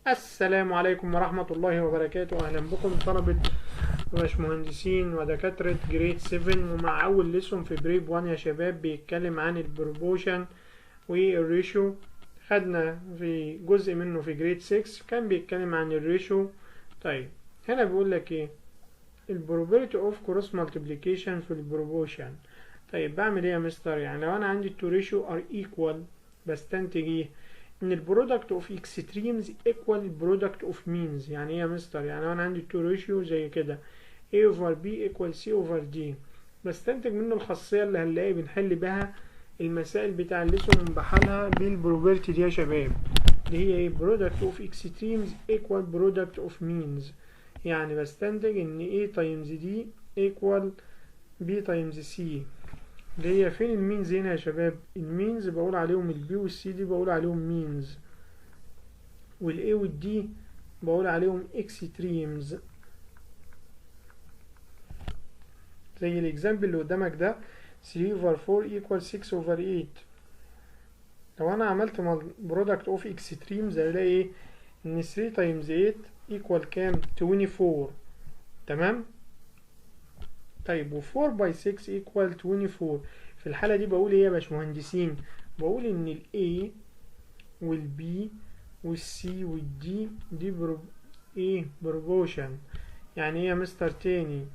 السلام عليكم ورحمة الله وبركاته. أهلا بكم طلبة وباشمهندسين ودكاترة جريد 7 ومع أول ليسون في بريب 1 يا شباب بيتكلم عن البروبوشن والريشيو. خدنا في جزء منه في جريد 6 كان بيتكلم عن الريشيو. طيب هنا بيقول لك ايه؟ البروبابيلتي اوف كروس مالتيبليكيشن في البروبوشن. طيب بعمل ايه يا مستر؟ يعني لو انا عندي التو ريشيو ار ايكوال بستنتج ايه؟ ان البرودكت اوف اكستريمز ايكوال البرودكت اوف مينز. يعني ايه يا مستر؟ يعني لو انا عندي التو ريشيو زي كده A over B equal C over D، بستنتج منه الخاصية اللي هنلاقي بنحل بها المسائل بتاع الليسون بحالها بالبروبابيلتي دي يا شباب، اللي هي ايه؟ برودكت اوف اكستريمز ايكوال برودكت اوف مينز. يعني بستنتج ان A تايمز D equal B تايمز C. اللي هي فين المينز هنا يا شباب؟ المينز بقول عليهم البي والسي دي بقول عليهم مينز، والاي والدي بقول عليهم اكستريمز. زي الاكزامبل اللي قدامك ده 3 over 4 equal 6 over 8. لو انا عملت برودكت اوف اكستريمز هلاقي ايه؟ ان 3 تايمز 8 equal كام؟ 24. تمام. طيب و 4 by 6 equal 24. في الحالة دي بقول ايه يا باشمهندسين؟ بقول ان ال A وال B وال C وال D دي ايه؟ بروبوشن. يعني ايه يا مستر تاني؟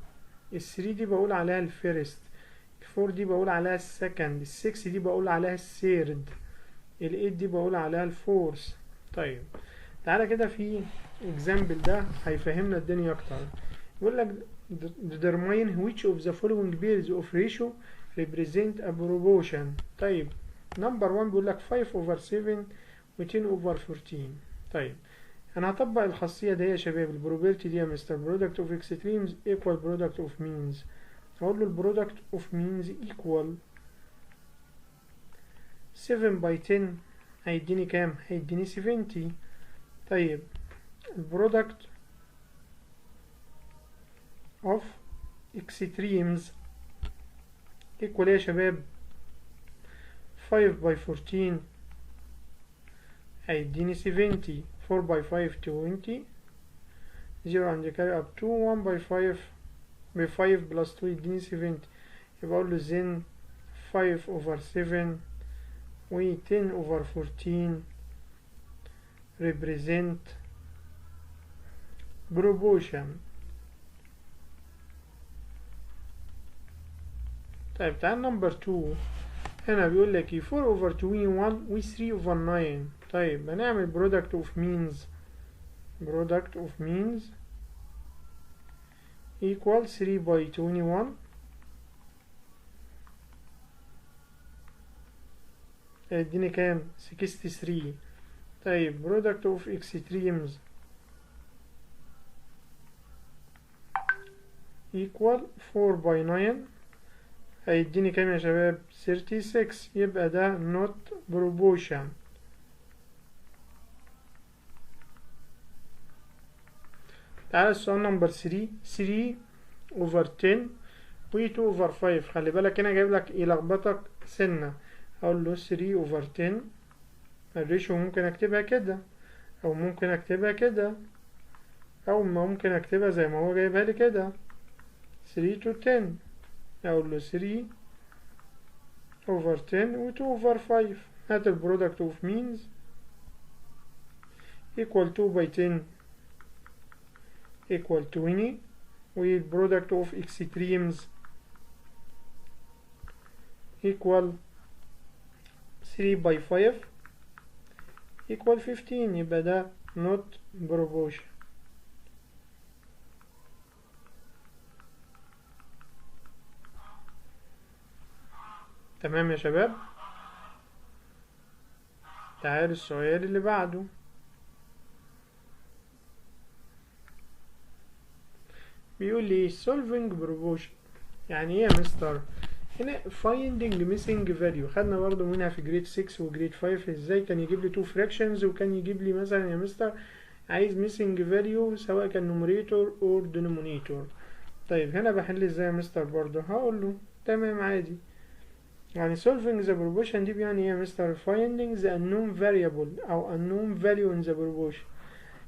ال 3 دي بقول عليها الفيرست، ال 4 دي بقول عليها السكند، ال 6 دي بقول عليها الثيرد، ال 8 دي بقول عليها الفورث. طيب تعالى كده في اكزامبل ده هيفهمنا الدنيا اكتر. يقول لك determine which of the following pairs of ratio represent a proportion. طيب نمبر 1 بيقول لك 5 over 7 و 10 over 14. طيب انا هطبق الخاصية دي يا شباب، البروبابيلتي دي يا مستر product of extremes equal product of means. هقول له البرودكت of means equal 7 by 10 هيديني كام؟ هيديني 70. طيب البرودكت of extremes equal ايه يا شباب؟ 5 by 14 هيديني 70. 4 by 5 20. 0 عندي carry up to 1 by 5 ب 5 plus 2 يديني 70. يبقى اقول له then 5 over 7 و 10 over 14 represent proportion. طيب تعال نمبر 2. هنا بيقول لك 4 over 21 و 3 over 9. طيب هنعمل product of means. product of means equal 3 by 21 هيديني كام؟ 63. طيب product of extremes equal 4 by 9 هيديني كام يا شباب؟ 36. يبقى ده not proportion. تعالى السؤال نمبر 3. 3 over 10 و 2 over 5. خلي بالك هنا جايب لك يلخبطك سنة. اقول له 3 over 10 الريشيو ممكن اكتبها كده او ممكن اكتبها كده او ممكن اكتبها زي ما هو جايبها لي كده 3 to 10. اقول له 3 over 10 و 2 over 5. هات البرودكت اوف مينز equal 2 by 10 equal 20 والبرودكت اوف extremes equal 3 by 5 equal 15. يبقى ده not proportion. تمام يا شباب. تعال السؤال اللي بعده. بيقول لي solving proportion. يعني ايه يا مستر؟ هنا finding missing value خدنا برضو منها في جريد 6 وجريد 5 ازاي كان يجيب لي 2 fractions وكان يجيب لي مثلا يا مستر عايز missing value سواء كان numerator or denominator. طيب هنا بحل ازاي يا مستر؟ برضو هقول له تمام عادي. يعني solving the proportion دي يعني ايه يا مستر؟ finding the unknown variable او unknown value in the proportion.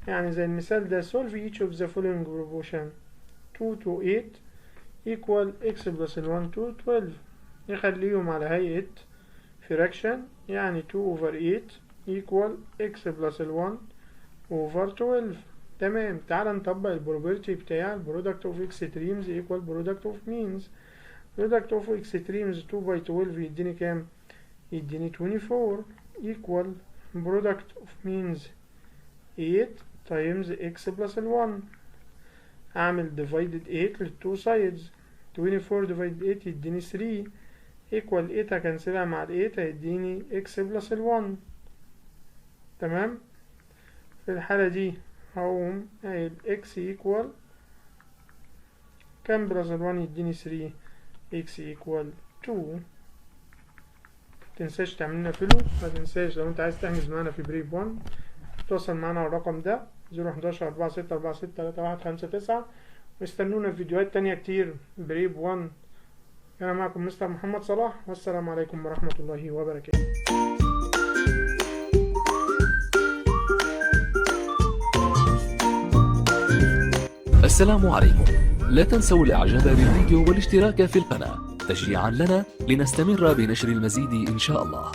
يعني زي المثال ده solve each of the following proportion 2 to 8 equal x plus 1 to 12 نخليهم على هيئة fraction يعني 2 over 8 equal x plus 1 over 12. تمام. تعال نطبق البروبرتي بتاع product of extremes equal product of means. product of extremes 2 by 12 يديني كام؟ يديني 24 equal product of means 8 times x plus 1. اعمل divided 8 للتو sides 24 divided 8 يديني 3 equal 8 هكنسلها مع ال 8 هيديني x plus 1. تمام. في الحالة دي هقوم قايل x equal كام plus 1 يديني 3 x equal 2. متنساش تعملنا فيلو، متنساش لو انت عايز تحجز معانا في بريب 1 تواصل معانا على الرقم ده 011 46 46 31 59 واستنونا في فيديوهات تانية كتير بريب 1. أنا معكم مستر محمد صلاح والسلام عليكم ورحمة الله وبركاته. السلام عليكم. لا تنسوا الاعجاب بالفيديو والاشتراك في القناة تشجيعا لنا لنستمر بنشر المزيد إن شاء الله.